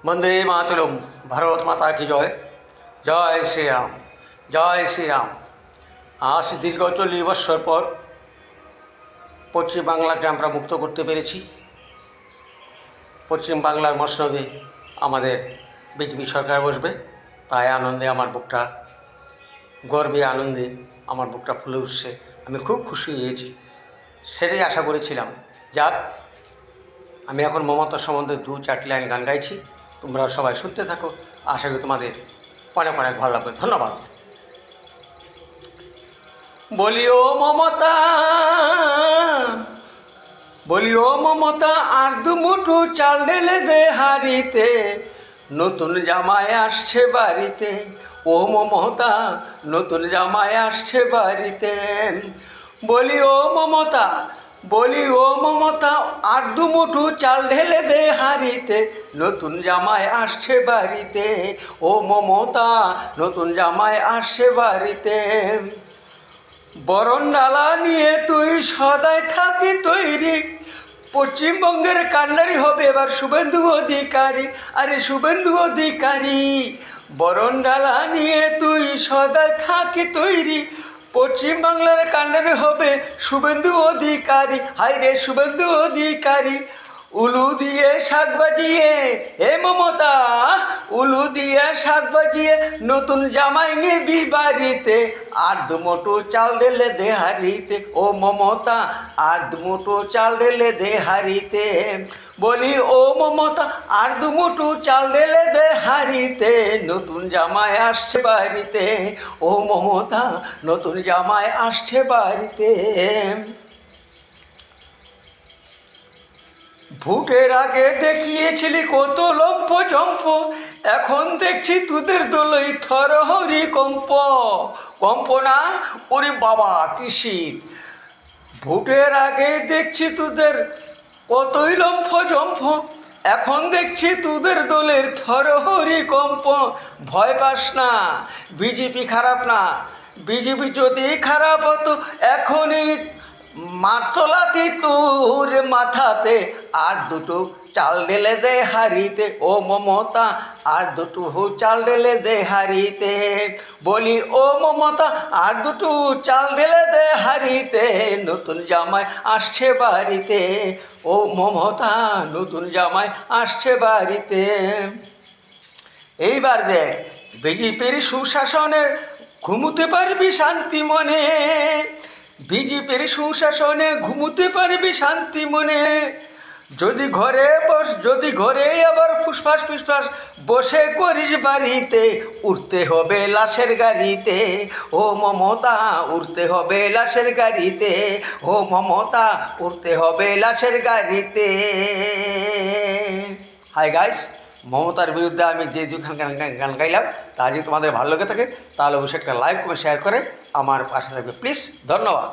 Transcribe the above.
বন্দে মাতরম। ভারত মাতা কি জয়। জয় শ্রীরাম, জয় শ্রীরাম। আজ দীর্ঘ 40 বৎসর পর পশ্চিম বাংলাকে আমরা মুক্ত করতে পেরেছি। পশ্চিম বাংলার মসনদে আমাদের বিজেপি সরকার বসবে, তাই আনন্দে আমার বুকটা, গর্বে আনন্দে আমার বুকটা ফুলে উঠছে। আমি খুব খুশি হয়েছি, সেটাই আশা করেছিলাম। যাক, আমি এখন মমতা সম্বন্ধে 2-4 লাইন গান গাইছি, তোমরা সবাই শুনতে থাকো। আশা করি তোমাদের অনেক অনেক ভালো লাগবে। ধন্যবাদ। বলিও মমতা, বলিও মমতা, আর দুমুঠো চাল ঢেলে দে হাড়িতে, নতুন জামাই আসছে বাড়িতে। ও মমতা, নতুন জামাই আসছে বাড়িতে। বলিও মমতা, বলি ও মমতা, আর দুমুঠো চাল ঢেলে দে হাড়িতে, নতুন জামাই আসছে বাড়িতে। ও মমতা, নতুন জামাই আসছে বাড়িতে। বরণ ডালা নিয়ে তুই সদাই থাকি তৈরি, পশ্চিমবঙ্গের কান্ডারি হবে এবার শুভেন্দু অধিকারী। আরে শুভেন্দু অধিকারী, বরণ ডালা নিয়ে তুই সদাই থাকি তৈরি, পশ্চিমবাংলার কান্ডারি হবে শুভেন্দু অধিকারী। হায় রে শুভেন্দু অধিকারী, উলু দিয়ে শাক বাজিয়ে, হে মমতা, উলু দিয়ে শাক বাজিয়ে নতুন জামাই নিবি বাড়িতে, আর দুমুঠো চাল ঢেলে দে হাড়িতে। ও মমতা, আর দুমুঠো চাল ঢেলে দে হাড়িতে। বলি ও মমতা, আর দুমুঠো চাল ঢেলে দে হাড়িতে, নতুন জামাই আসছে বাড়িতে। ও মমতা, নতুন জামাই আসছে বাড়িতে। ভোটের আগে দেখিয়েছিলি কত লম্প জম্প, এখন দেখছি তোদের দলই থরহরি কম্প। কম্প না, ওরে বাবা কি শীত। ভোটের আগে দেখছি তোদের কতই লম্ফ জম্প, এখন দেখছি তোদের দলের থরহরি কম্প। ভয় পাস না, বিজেপি খারাপ না। বিজেপি যদি খারাপ হতো এখনই মাতলাতি তোর মাথাতে, আর দুটো চাল ঢেলে দে হাড়িতে। ও মমতা, আর দুটো চাল ঢেলে দে হাড়িতে। বলি ও মমতা, আর দুটো চাল ঢেলে দে হাড়িতে, নতুন জামাই আসছে বাড়িতে। ও মমতা, নতুন জামাই আসছে বাড়িতে। এইবার দেখ, বিজেপির সুশাসনে ঘুমোতে পারবি শান্তি মনে, বিজেপির সুশাসনে ঘুমোতে পারবি শান্তি মনে। যদি ঘরে বস, যদি ঘরে আবার ফুসফাস ফুসফাস বসে করিস বাড়িতে, উঠতে হবে লাশের গাড়িতে। ও মমতা, উঠতে হবে লাশের গাড়িতে। ও মমতা, উঠতে হবে লাশের গাড়িতে। হাই গাইস, মমতার বিরুদ্ধে আমি যে দুখান গান গাইলাম, তা যদি তোমাদের ভালো লেগে থাকে তাহলে অবশ্যই একটা লাইক করে শেয়ার করে আমার পাশে থাকবে প্লিজ। ধন্যবাদ।